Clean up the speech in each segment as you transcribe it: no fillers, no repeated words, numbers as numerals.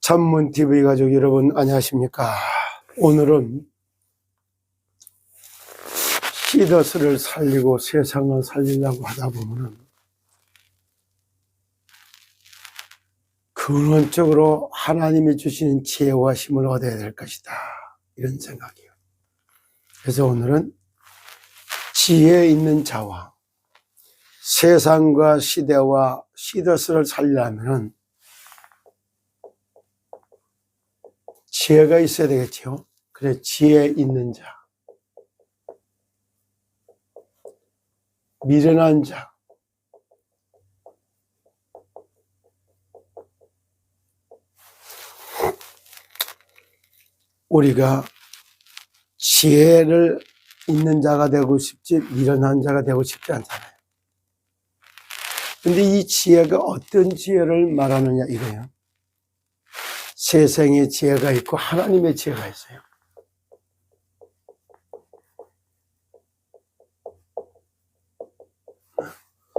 참문TV 가족 여러분 안녕하십니까. 오늘은 히더스를 살리고 세상을 살리려고 하다 보면은 근원적으로 하나님이 주시는 지혜와 힘을 얻어야 될 것이다, 이런 생각이에요. 그래서 오늘은 지혜 있는 자와 세상과 시대와 히더스를 살리려면 지혜가 있어야 되겠죠. 그래, 지혜 있는 자, 미련한 자, 우리가 지혜를 있는 자가 되고 싶지 미련한 자가 되고 싶지 않잖아요. 근데 이 지혜가 어떤 지혜를 말하느냐 이거예요. 세상의 지혜가 있고 하나님의 지혜가 있어요.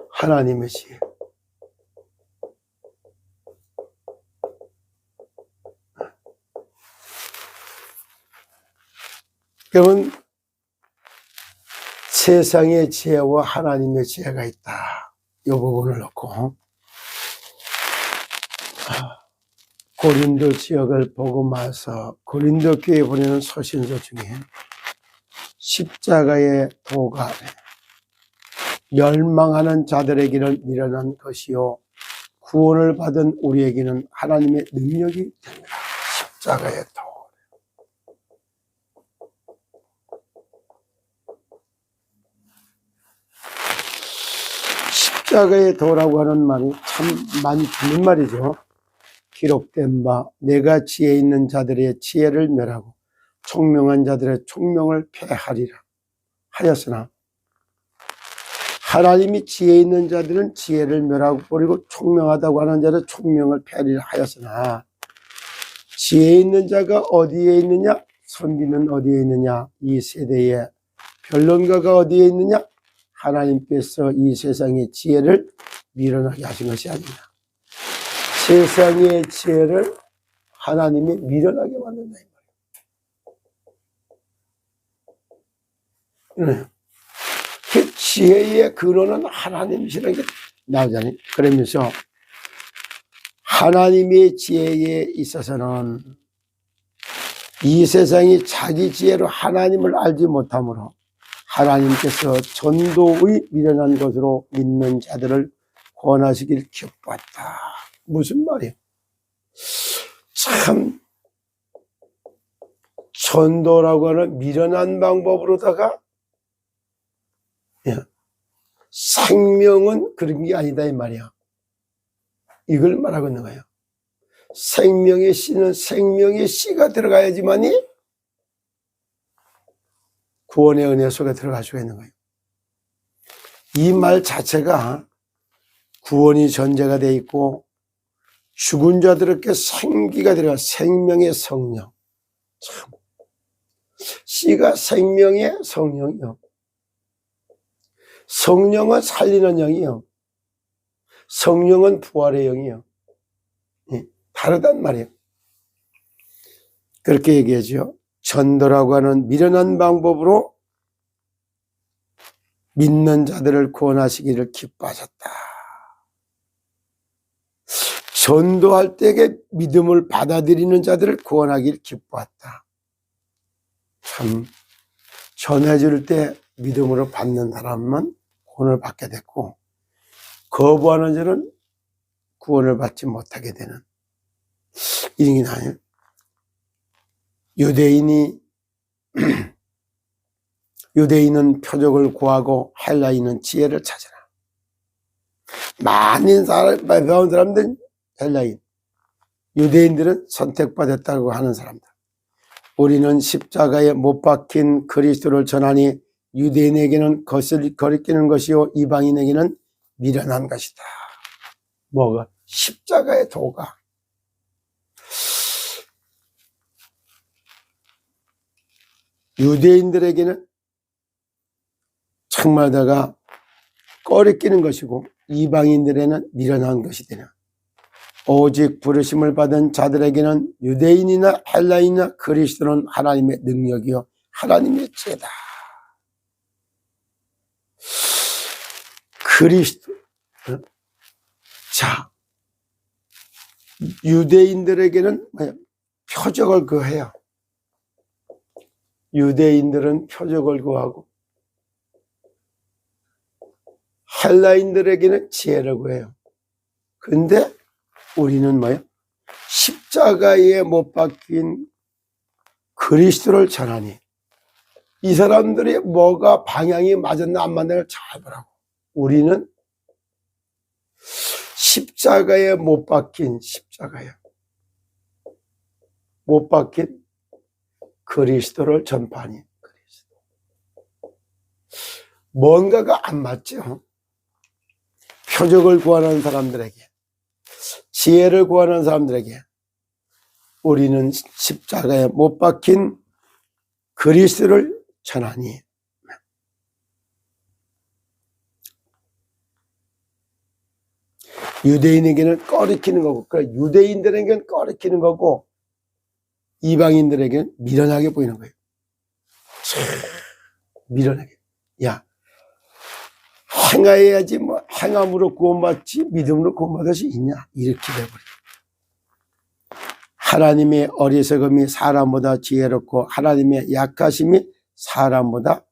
하나님의 지혜. 그러면 세상의 지혜와 하나님의 지혜가 있다, 이 부분을 놓고 고린도 지역을 복음화해서 고린도 교회에 보내는 서신서 중에 십자가의 도가 멸망하는 자들에게는 미련한 것이요 구원을 받은 우리에게는 하나님의 능력이 됩니다. 십자가의 도. 십자가의 도라고 하는 말이 참 많이 듣는 말이죠. 기록된 바 내가 지혜 있는 자들의 지혜를 멸하고 총명한 자들의 총명을 폐하리라 하였으나, 하나님이 지혜 있는 자들은 지혜를 멸하고 버리고 총명하다고 하는 자는 총명을 폐하리라 하였으나, 지혜 있는 자가 어디에 있느냐, 선비는 어디에 있느냐, 이 세대의 변론가가 어디에 있느냐, 하나님께서 이 세상의 지혜를 미련하게 하신 것이 아니냐. 세상의 지혜를 하나님이 미련하게 만든다, 이 말이에요. 그 지혜의 근원은 하나님이시라는 게 나오잖아요. 그러면서 하나님의 지혜에 있어서는 이 세상이 자기 지혜로 하나님을 알지 못하므로 하나님께서 전도의 미련한 것으로 믿는 자들을 구원하시길 기뻐했다. 무슨 말이에요? 참, 전도라고 하는 미련한 방법으로다가 생명은 그런 게 아니다, 이 말이야. 이걸 말하고 있는 거예요. 생명의 씨는 생명의 씨가 들어가야지만이 구원의 은혜 속에 들어갈 수가 있는 거예요. 이 말 자체가 구원이 전제가 되어 있고 죽은 자들에게 생기가 들어가, 생명의 성령. 참, 씨가 생명의 성령이요. 성령은 살리는 영이요. 성령은 부활의 영이요. 다르단 말이에요. 그렇게 얘기하죠. 전도라고 하는 미련한 방법으로 믿는 자들을 구원하시기를 기뻐하셨다. 전도할 때에 믿음을 받아들이는 자들을 구원하기를 기뻐했다. 참, 전해줄 때 믿음으로 받는 사람만 구원을 받게 됐고, 거부하는 자는 구원을 받지 못하게 되는 이런 게 나요. 유대인은 표적을 구하고 헬라인은 지혜를 찾으라. 많은 배운 사람들은 헬라인, 유대인들은 선택받았다고 하는 사람들. 우리는 십자가에 못 박힌 그리스도를 전하니 유대인에게는 거리끼는 것이요 이방인에게는 미련한 것이다. 뭐가? 십자가의 도가. 유대인들에게는 정말다가 꺼리끼는 것이고 이방인들에는 미련한 것이 되나. 오직 부르심을 받은 자들에게는 유대인이나 헬라인이나 그리스도는 하나님의 능력이요 하나님의 지혜다. 그리스도. 자, 유대인들에게는 표적을 구해요. 유대인들은 표적을 구하고 헬라인들에게는 지혜를 구해요. 근데 우리는 뭐예요? 십자가에 못 박힌 그리스도를 전하니 이 사람들이 뭐가 방향이 맞았나 안 맞나를 잘 보라고. 우리는 십자가에 못 박힌 그리스도를 전파하니 그리스도. 뭔가가 안 맞죠? 표적을 구하는 사람들에게, 지혜를 구하는 사람들에게 우리는 십자가에 못 박힌 그리스도를 전하니 유대인에게는 꺼리키는 거고, 유대인들에게는 꺼리키는 거고 이방인들에게는 미련하게 보이는 거예요. 미련하게. 야, 행하여야지 뭐 행함으로 구원받지 믿음으로 구원받을 수 있냐, 이렇게 돼버려요. 하나님의 어리석음이 사람보다 지혜롭고 하나님의 약하심이 사람보다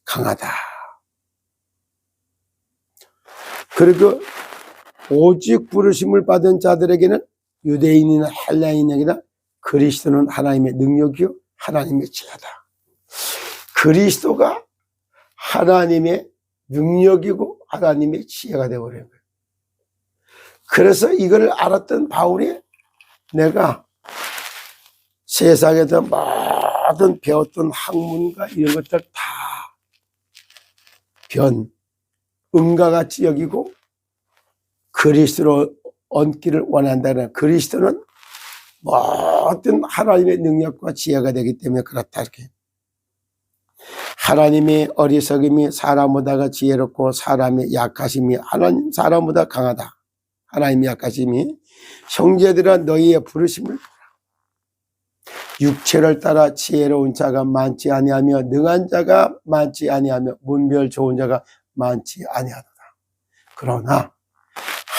강하다. 그리고 오직 부르심을 받은 자들에게는 유대인이나 헬라인에게나 그리스도는 하나님의 능력이요 하나님의 지혜다. 그리스도가 하나님의 능력이고 하나님의 지혜가 되어버린 거예요. 그래서 이걸 알았던 바울이 내가 세상에서 모든 배웠던 학문과 이런 것들 다 은과 같이 여기고 그리스도로 얹기를 원한다는, 그리스도는 모든 하나님의 능력과 지혜가 되기 때문에 그렇다, 이렇게. 하나님의 어리석음이 사람보다가 지혜롭고 사람의 약하심이 사람보다 강하다. 하나님의 약하심이. 형제들아 너희의 부르심을 육체를 따라 지혜로운 자가 많지 아니하며 능한 자가 많지 아니하며 문별 좋은 자가 많지 아니하도다. 그러나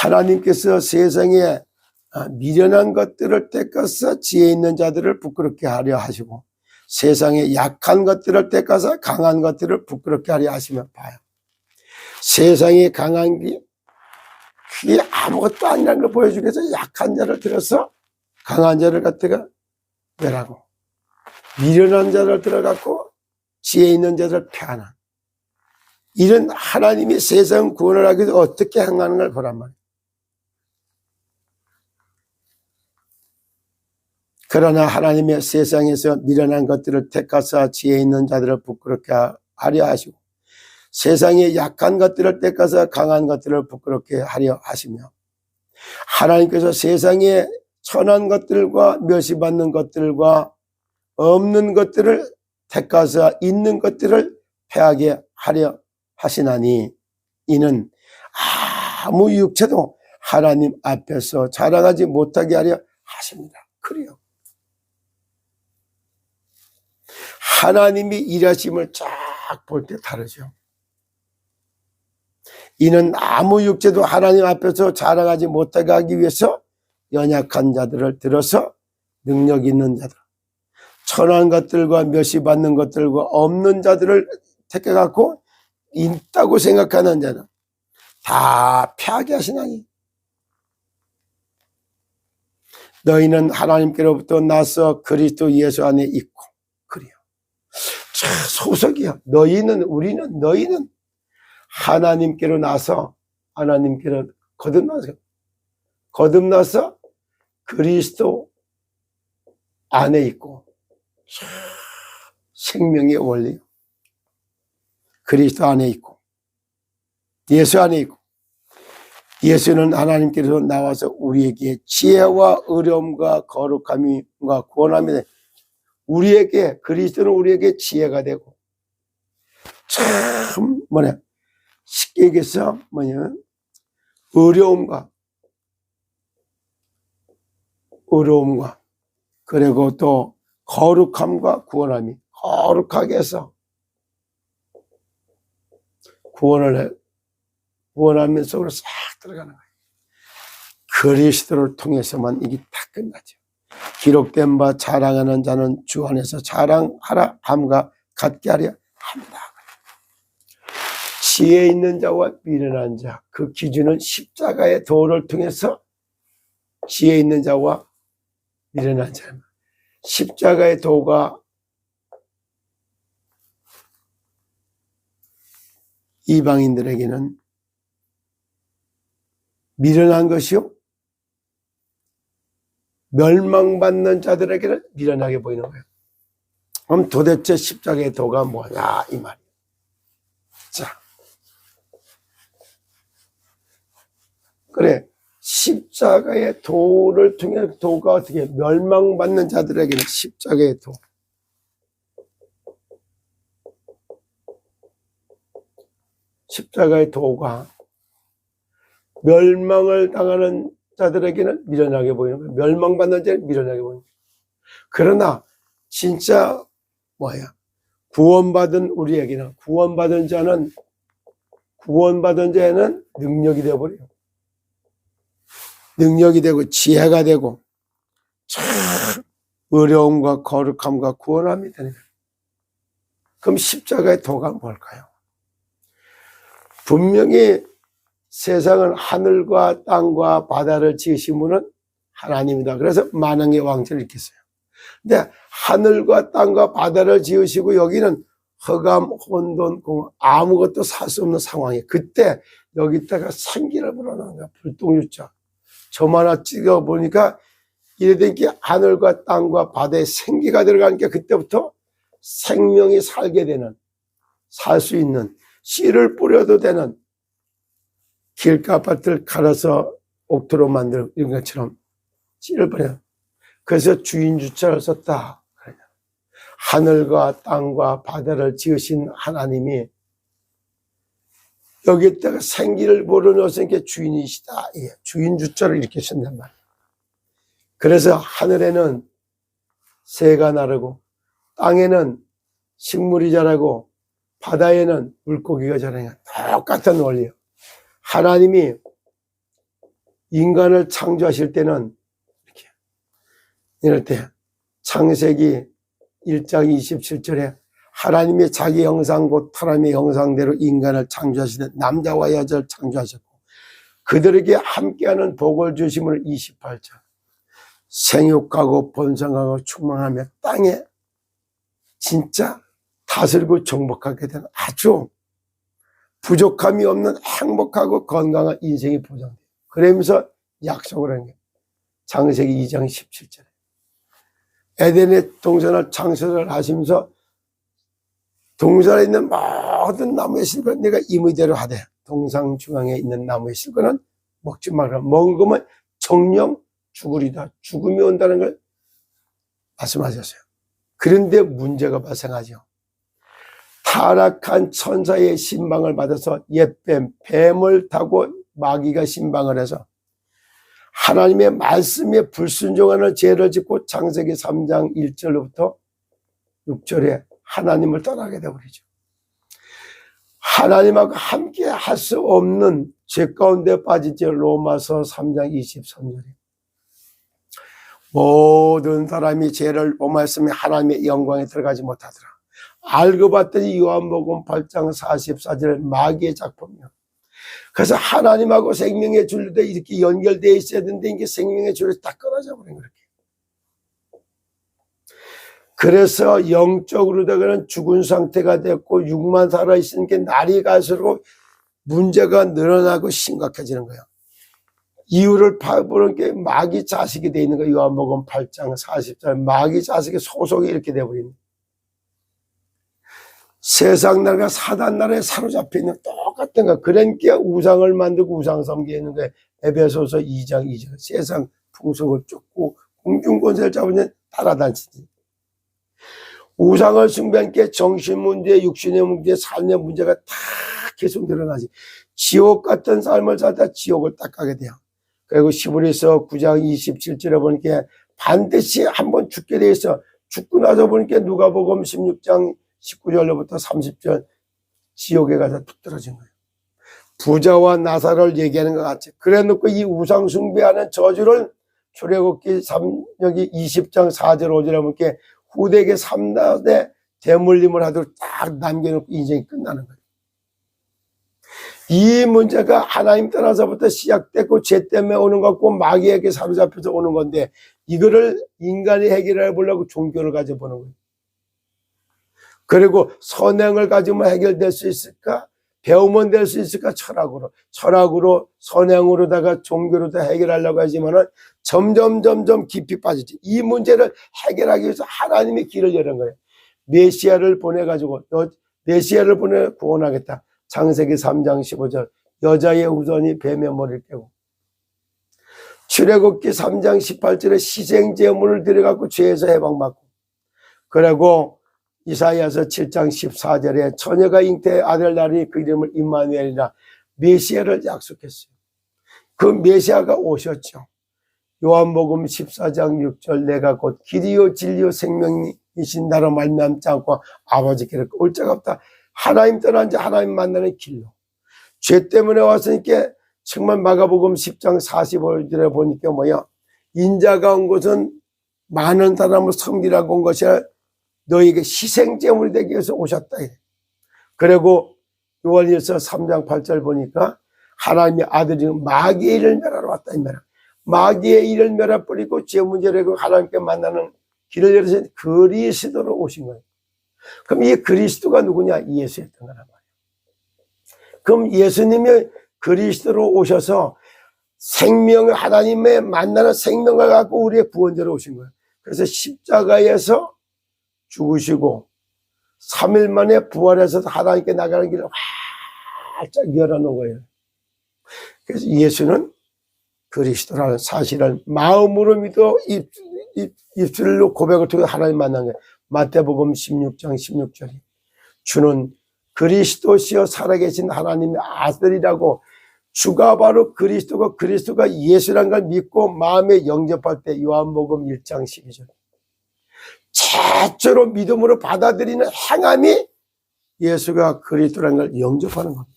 하나님께서 세상에 미련한 것들을 떼어서 지혜 있는 자들을 부끄럽게 하려 하시고 세상에 약한 것들을 떼어서 강한 것들을 부끄럽게 하려 하시면 봐요. 세상에 강한 게 그게 아무것도 아니라는 걸 보여주기 위해서 약한 자를 들어서 강한 자를 갖다가 멸하고 미련한 자를 들어갖고 지혜 있는 자를 폐하는, 이런 하나님이 세상 구원을 하기 위해서 어떻게 행하는 걸 보란 말이에요. 그러나 하나님의 세상에서 미련한 것들을 택하사 지혜 있는 자들을 부끄럽게 하려 하시고 세상에 약한 것들을 택하사 강한 것들을 부끄럽게 하려 하시며 하나님께서 세상에 천한 것들과 멸시받는 것들과 없는 것들을 택하사 있는 것들을 패하게 하려 하시나니 이는 아무 육체도 하나님 앞에서 자랑하지 못하게 하려 하십니다. 그래요. 하나님이 일하심을 쫙 볼 때 다르죠. 이는 아무 육체도 하나님 앞에서 자랑하지 못하게 하기 위해서 연약한 자들을 들어서 능력 있는 자들, 천한 것들과 멸시받는 것들과 없는 자들을 택해갖고 있다고 생각하는 자는 다 패하게 하시나니 너희는 하나님께로부터 나서 그리스도 예수 안에 있고. 그래요. 소속이야. 너희는 하나님께로 나서 하나님께로 거듭나서 그리스도 안에 있고 생명의 원리 그리스도 안에 있고 예수 안에 있고, 예수는 하나님께서 나와서 우리에게 지혜와 의로움과 거룩함과 구원함이 그리스도는 우리에게 지혜가 되고 참 쉽게 얘기해서 의로움과 의로움과 그리고 또 거룩함과 구원함이 거룩하게 해서 구원하면 속으로 싹 들어가는 거예요. 그리스도를 통해서만 이게 다 끝나죠. 기록된 바 자랑하는 자는 주 안에서 자랑하라 함과 같게 하려 합니다. 지혜 있는 자와 미련한 자, 그 기준은 십자가의 도를 통해서 지혜 있는 자와 미련한 자, 십자가의 도가 이방인들에게는 미련한 것이요, 멸망받는 자들에게는 미련하게 보이는 거예요. 그럼 도대체 십자가의 도가 뭐냐 이 말이에요. 자, 그래, 십자가의 도를 통해 도가 어떻게 멸망받는 자들에게는 십자가의 도, 십자가의 도가 멸망을 당하는 자들에게는 미련하게 보이는 거예요. 멸망받는 자는 미련하게 보이는 거예요. 그러나 진짜 구원받은 우리에게는, 구원받은 자는 능력이 되어버려요. 능력이 되고 지혜가 되고 참 어려움과 거룩함과 구원함이 되는 거예요. 그럼 십자가의 도가 뭘까요? 분명히 세상은 하늘과 땅과 바다를 지으신 분은 하나님이다. 그래서 만왕의 왕조를 일으켰어요. 근데 하늘과 땅과 바다를 지으시고 여기는 흑암, 혼돈, 공허, 아무것도 살 수 없는 상황이에요. 그때 여기다가 생기를 불어넣은 거야. 불똥유자. 점 하나 찍어보니까 이래 된 게 하늘과 땅과 바다에 생기가 들어가니까 그때부터 생명이 살게 되는, 살 수 있는, 씨를 뿌려도 되는, 길가밭을 갈아서 옥토로 만들 이런 것처럼 씨를 뿌려. 그래서 주인주자를 썼다. 하늘과 땅과 바다를 지으신 하나님이 여기에다가 생기를 불어넣으시니까 주인이시다. 주인주자를 이렇게 쓴단 말이에요. 그래서 하늘에는 새가 나르고 땅에는 식물이 자라고 바다에는 물고기가 자라는 똑같은 원리예요. 하나님이 인간을 창조하실 때는 이럴 때 창세기 1장 27절에 하나님의 자기 형상 곧 하나님의 형상대로 인간을 창조하시는 남자와 여자를 창조하셨고 그들에게 함께하는 복을 주심을 28절 생육하고 번성하고 충만하며 땅에 진짜 다스리고 정복하게 되는 아주 부족함이 없는 행복하고 건강한 인생이 보장돼요. 그러면서 약속을 하는 거예요. 창세기 2장 17절에 에덴의 동산을 창설을 하시면서 동산에 있는 모든 나무의 실과는 내가 임의대로 하되 동상 중앙에 있는 나무의 실과는 먹지 말라. 먹으면 정령 죽으리다. 죽음이 온다는 걸 말씀하셨어요. 그런데 문제가 발생하죠. 타락한 천사의 신방을 받아서 옛뱀, 뱀을 타고 마귀가 신방을 해서 하나님의 말씀에 불순종하는 죄를 짓고 창세기 3장 1절로부터 6절에 하나님을 떠나게 되어버리죠. 하나님하고 함께 할 수 없는 죄 가운데 빠진 죄 로마서 3장 23절에 모든 사람이 죄를 범하였으며 하나님의 영광에 들어가지 못하더라. 알고 봤더니 요한복음 8장 44절에 마귀의 작품이요. 그래서 하나님하고 생명의 줄도 이렇게 연결되어 있어야 되는데 이게 생명의 줄이 딱 끊어져 버린 거예요. 그래서 영적으로다가는 죽은 상태가 됐고 육만 살아있으니까 날이 갈수록 문제가 늘어나고 심각해지는 거예요. 이유를 파보는 게 마귀 자식이 되어 있는 거예요. 요한복음 8장 40절 마귀 자식의 소속이 이렇게 되어버리는 거예요. 세상 나라가 사단 나라에 사로잡혀 있는 똑같은 거. 그러니까 우상을 만들고 우상 섬기게 있는 거예요. 에베소서 2장 2절 세상 풍속을 쫓고 공중권세를 잡으면 따라다니지. 우상을 숭배한 게 정신 문제, 육신의 문제, 삶의 문제가 다 계속 늘어나지. 지옥 같은 삶을 살다 지옥을 딱 가게 돼요. 그리고 시브리서 9장 27절에 보니까 반드시 한번 죽게 돼 있어. 죽고 나서 보니까 누가복음 16장 19절로부터 30절 지옥에 가서 툭 떨어진 거예요. 부자와 나사로를 얘기하는 것 같이. 그래 놓고 이 우상 숭배하는 저주를 출애굽기 3여기 20장 4절 5절에 보니까 후대에게 3代 대물림을 하도록 딱 남겨놓고 인생이 끝나는 거예요. 이 문제가 하나님 떠나서부터 시작됐고 죄 때문에 오는 것 같고 마귀에게 사로잡혀서 오는 건데 이거를 인간이 해결해 보려고 종교를 가져보는 거예요. 그리고 선행을 가지면 해결될 수 있을까? 배우면 될 수 있을까? 철학으로 선행으로다가 종교로다 해결하려고 하지만은 점점 깊이 빠지지. 이 문제를 해결하기 위해서 하나님이 길을 여는 거예요. 메시아를 보내가지고 메시아를 보내 구원하겠다. 창세기 3장 15절 여자의 후손이 뱀의 머리를 깨고, 출애굽기 3장 18절에 희생제물을 드려갖고 죄에서 해방받고, 그리고 이사야서 7장 14절에 처녀가 잉태의 아들 낳으니 그 이름을 임마누엘이라 메시아를 약속했어요. 그 메시아가 오셨죠. 요한복음 14장 6절 내가 곧 길이요 진리요 생명이신 나로 말미암지 않고 아버지께로 올 자가 없다. 하나님 떠난 자 하나님 만나는 길로. 죄 때문에 왔으니까 정말 마가복음 10장 45절에 보니까 뭐야? 인자가 온 것은 많은 사람을 섬기라고 온 것이 아니라 너에게 희생제물이 되기 위해서 오셨다. 그리고 요한일서 3장 8절 보니까 하나님의 아들이 마귀의 일을 멸하러 왔다. 이 말. 마귀의 일을 멸해버리고 죄 문제를 해고 하나님께 만나는 길을 열어서 그리스도로 오신 거예요. 그럼 이 그리스도가 누구냐? 예수였던 거란 말이에요. 그럼 예수님이 그리스도로 오셔서 생명을 하나님의 만나는 생명을 갖고 우리의 구원자로 오신 거예요. 그래서 십자가에서 죽으시고 3일 만에 부활해서 하나님께 나가는 길을 활짝 열어놓은 거예요. 그래서 예수는 그리스도라는 사실을 마음으로 믿어 입술로 고백을 통해 하나님 만난 거예요. 마태복음 16장 16절이 주는 그리스도시여 살아계신 하나님의 아들이라고, 주가 바로 그리스도고 그리스도가 예수란 걸 믿고 마음에 영접할 때 요한복음 1장 12절 최초로 믿음으로 받아들이는 행함이 예수가 그리스도라는 걸 영접하는 겁니다.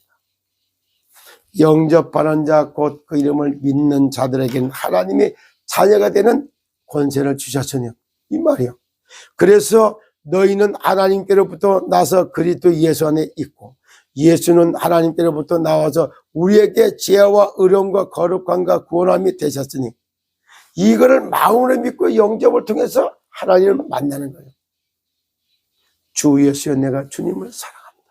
영접하는 자 곧 그 이름을 믿는 자들에게는 하나님이 자녀가 되는 권세를 주셨으니 이 말이요. 그래서 너희는 하나님께로부터 나서 그리스도 예수 안에 있고 예수는 하나님께로부터 나와서 우리에게 지혜와 의로움과 거룩함과 구원함이 되셨으니 이거를 마음으로 믿고 영접을 통해서 하나님을 만나는 거예요. 주 예수여 내가 주님을 사랑합니다.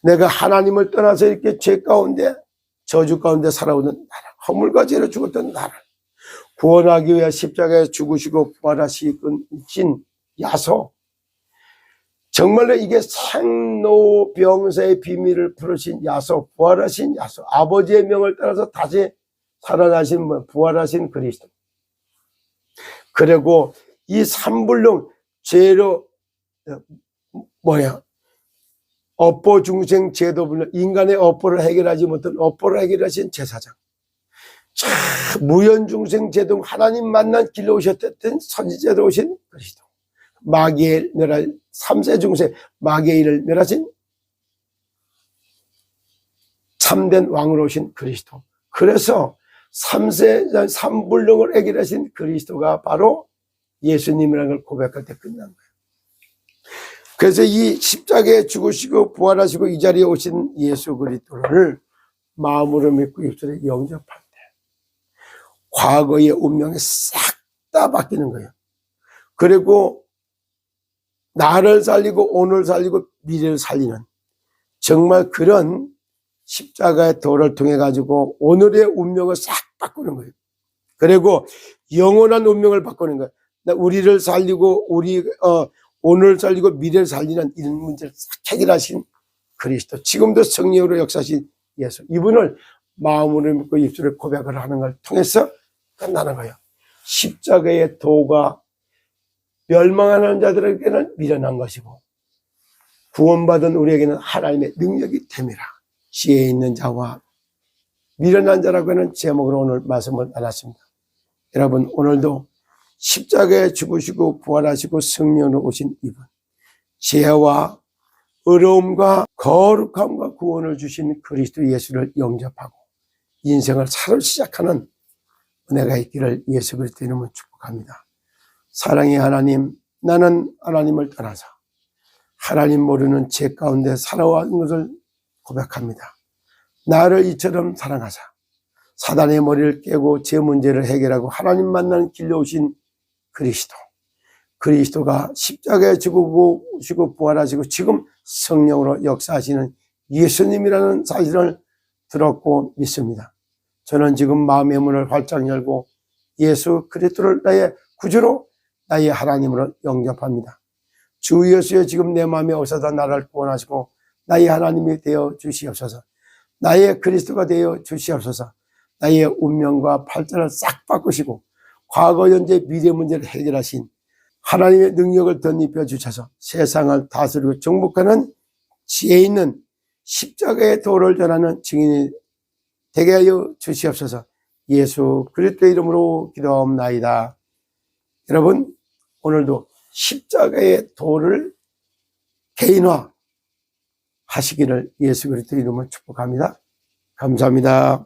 내가 하나님을 떠나서 이렇게 죄 가운데 저주 가운데 살아오는 나를, 허물과 죄로 죽었던 나를 구원하기 위해 십자가에 죽으시고 부활하신 야소, 정말로 이게 생로병사의 비밀을 풀으신 야소, 부활하신 야소, 아버지의 명을 따라서 다시 살아나신 부활하신 그리스도. 그리고 이 삼불능 죄로 업보 중생 제도 불능, 인간의 업보를 해결하지 못한 업보를 해결하신 제사장, 무연중생 제도 하나님 만난 길로 오셨던 선지자로 오신 그리스도, 마귀의 멸할 3세 중생 마귀의 일을 멸하신 참된 왕으로 오신 그리스도. 그래서 3세 삼불능을 해결하신 그리스도가 바로 예수님이라는 걸 고백할 때 끝난 거예요. 그래서 이 십자가에 죽으시고 부활하시고 이 자리에 오신 예수 그리스도를 마음으로 믿고 입술에 영접할 때 과거의 운명이 싹 다 바뀌는 거예요. 그리고 나를 살리고 오늘 살리고 미래를 살리는 정말 그런 십자가의 도를 통해 가지고 오늘의 운명을 싹 바꾸는 거예요. 그리고 영원한 운명을 바꾸는 거예요. 우리를 살리고 오늘 살리고 미래를 살리는 이런 문제를 싹 해결하신 그리스도, 지금도 성령으로 역사하신 예수, 이분을 마음으로 믿고 입술에 고백을 하는 걸 통해서 끝나는 거예요. 십자가의 도가 멸망하는 자들에게는 미련한 것이고 구원받은 우리에게는 하나님의 능력이 됨이라. 지혜 있는 자와 미련한 자라고 하는 제목으로 오늘 말씀을 나눴습니다. 여러분 오늘도 십자가에 죽으시고 부활하시고 성령으로 오신 이분, 지혜와 어려움과 거룩함과 구원을 주신 그리스도 예수를 영접하고 인생을 새로 시작하는 은혜가 있기를 예수 그리스도 이름으로 축복합니다. 사랑의 하나님, 나는 하나님을 떠나서 하나님 모르는 죄 가운데 살아온 것을 고백합니다. 나를 이처럼 사랑하사 사단의 머리를 깨고 제 문제를 해결하고 하나님 만나는 길로 오신 그리스도가 십자가에 죽으시고 부활하시고 지금 성령으로 역사하시는 예수님이라는 사실을 들었고 믿습니다. 저는 지금 마음의 문을 활짝 열고 예수 그리스도를 나의 구주로 나의 하나님으로 영접합니다. 주 예수여 지금 내 마음에 오셔서 나를 구원하시고 나의 하나님이 되어 주시옵소서. 나의 그리스도가 되어 주시옵소서. 나의 운명과 팔자를 싹 바꾸시고 과거, 현재, 미래 문제를 해결하신 하나님의 능력을 덧입혀 주셔서 세상을 다스리고 정복하는 지혜 있는 십자가의 도를 전하는 증인이 되게 하여 주시옵소서. 예수 그리스도의 이름으로 기도하옵나이다. 여러분, 오늘도 십자가의 도를 개인화 하시기를 예수 그리스도의 이름으로 축복합니다. 감사합니다.